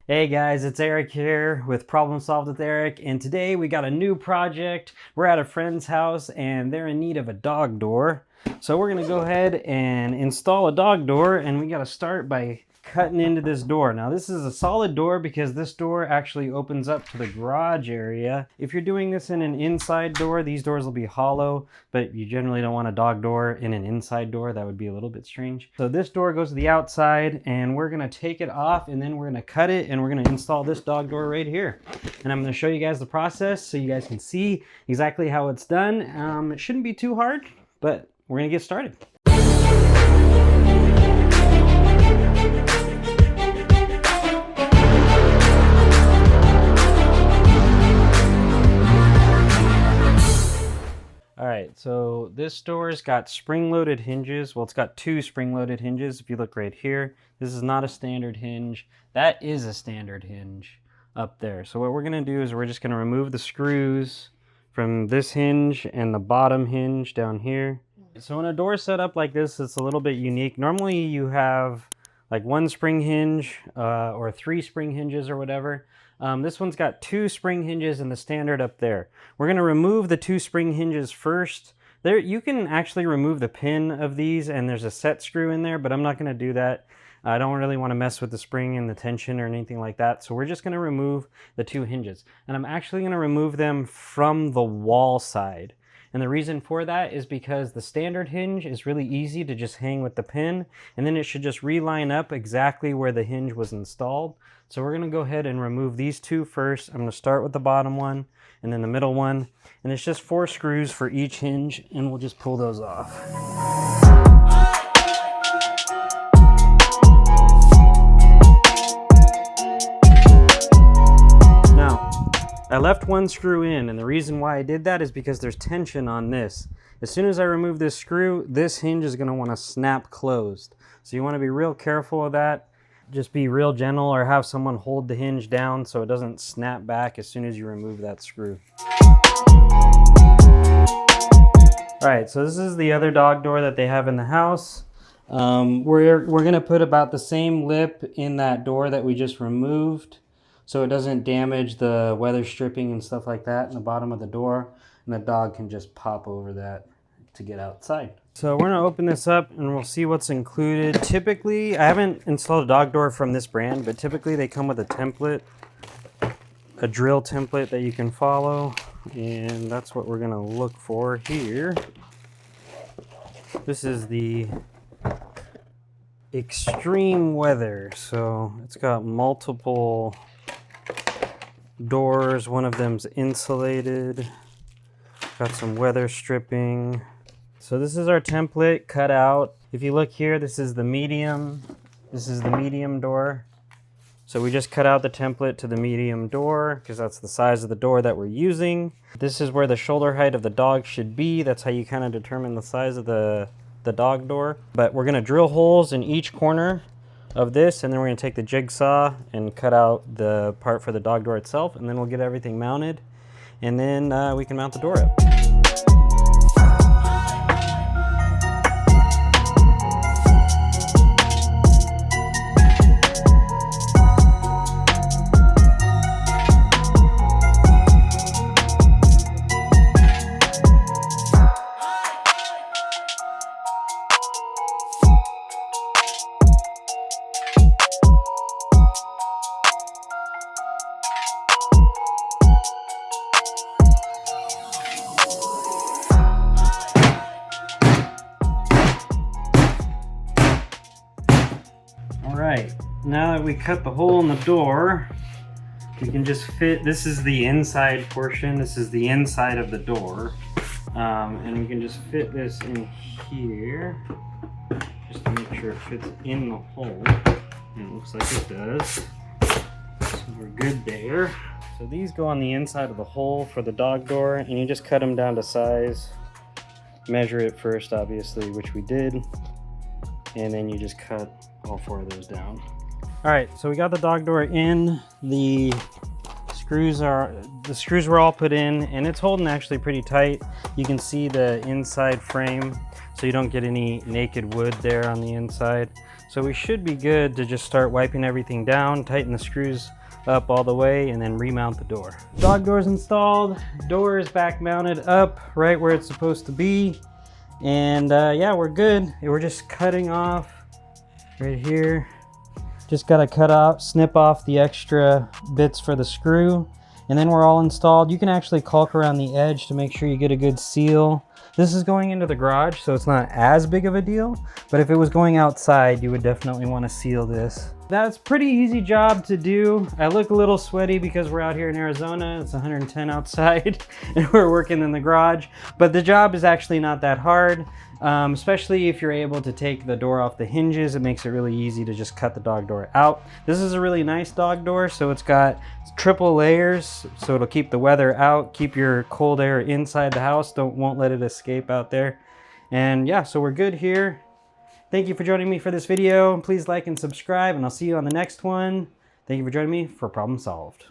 Hey guys, it's Eric here with Problem Solved with Eric, and today we got a new project. We're at a friend's house and they're in need of a dog door. So we're gonna go ahead and install a dog door, and we gotta start by cutting into this door. Now this is a solid door because this door actually opens up to the garage area. If you're doing this in an inside door, these doors will be hollow, but you generally don't want a dog door in an inside door. That would be a little bit strange. So this door goes to the outside, and we're gonna take it off and then we're gonna cut it, and we're gonna install this dog door right here. And I'm gonna show you guys the process so you guys can see exactly how it's done. It shouldn't be too hard, but we're gonna get started. All right, so this door's got spring-loaded hinges. Well, it's got two spring-loaded hinges. If you look right here, this is not a standard hinge. That is a standard hinge up there. So what we're gonna do is we're just gonna remove the screws from this hinge and the bottom hinge down here. So when a door set up like this, it's a little bit unique. Normally you have like one spring hinge or three spring hinges or whatever. This one's got two spring hinges and the standard up there. We're going to remove the two spring hinges first. There, you can actually remove the pin of these, and there's a set screw in there, but I'm not going to do that. I don't really want to mess with the spring and the tension or anything like that. So we're just going to remove the two hinges. And I'm actually going to remove them from the wall side. And the reason for that is because the standard hinge is really easy to just hang with the pin, and then it should just reline up exactly where the hinge was installed. So we're gonna go ahead and remove these two first. I'm gonna start with the bottom one and then the middle one. And it's just 4 screws for each hinge, and we'll just pull those off. I left one screw in, and the reason why I did that is because there's tension on this. As soon as I remove this screw, this hinge is going to want to snap closed. So you want to be real careful of that. Just be real gentle, or have someone hold the hinge down so it doesn't snap back as soon as you remove that screw. Alright, so this is the other dog door that they have in the house. We're going to put about the same lip in that door that we just removed, so it doesn't damage the weather stripping and stuff like that in the bottom of the door, and the dog can just pop over that to get outside. So we're gonna open this up and we'll see what's included. Typically, I haven't installed a dog door from this brand, but typically they come with a template, a drill template that you can follow, and that's what we're gonna look for here. This is the extreme weather, so it's got multiple doors. One of them's insulated, got some weather stripping. So this is our template cut out. If you look here, this is the medium door. So we just cut out the template to the medium door because that's the size of the door that we're using. This is where the shoulder height of the dog should be. That's how you kind of determine the size of the dog door. But we're gonna drill holes in each corner of this, and then we're going to take the jigsaw and cut out the part for the dog door itself, and then we'll get everything mounted, and then we can mount the door up. Alright, now that we cut the hole in the door, we can just fit, this is the inside portion, this is the inside of the door, and we can just fit this in here, just to make sure it fits in the hole, and it looks like it does, so we're good there. So these go on the inside of the hole for the dog door, and you just cut them down to size, measure it first obviously, which we did, and then you just cut all 4 of those down. All right, so we got the dog door in. The screws were all put in, and it's holding actually pretty tight. You can see the inside frame, so you don't get any naked wood there on the inside. So we should be good to just start wiping everything down, tighten the screws up all the way, and then remount the door. Dog door's installed, door is back mounted up right where it's supposed to be. And yeah, we're good. We're just cutting off right here. Just gotta cut off, snip off the extra bits for the screw, and then we're all installed. You can actually caulk around the edge to make sure you get a good seal. This is going into the garage, so it's not as big of a deal, but if it was going outside, you would definitely want to seal this. That's a pretty easy job to do. I look a little sweaty because we're out here in Arizona. It's 110 outside and we're working in the garage, but the job is actually not that hard. Especially if you're able to take the door off the hinges, it makes it really easy to just cut the dog door out. This is a really nice dog door, so it's got triple layers, so it'll keep the weather out, keep your cold air inside the house, won't let it escape out there. And yeah, so we're good here. Thank you for joining me for this video. Please like and subscribe, and I'll see you on the next one. Thank you for joining me for Problem Solved.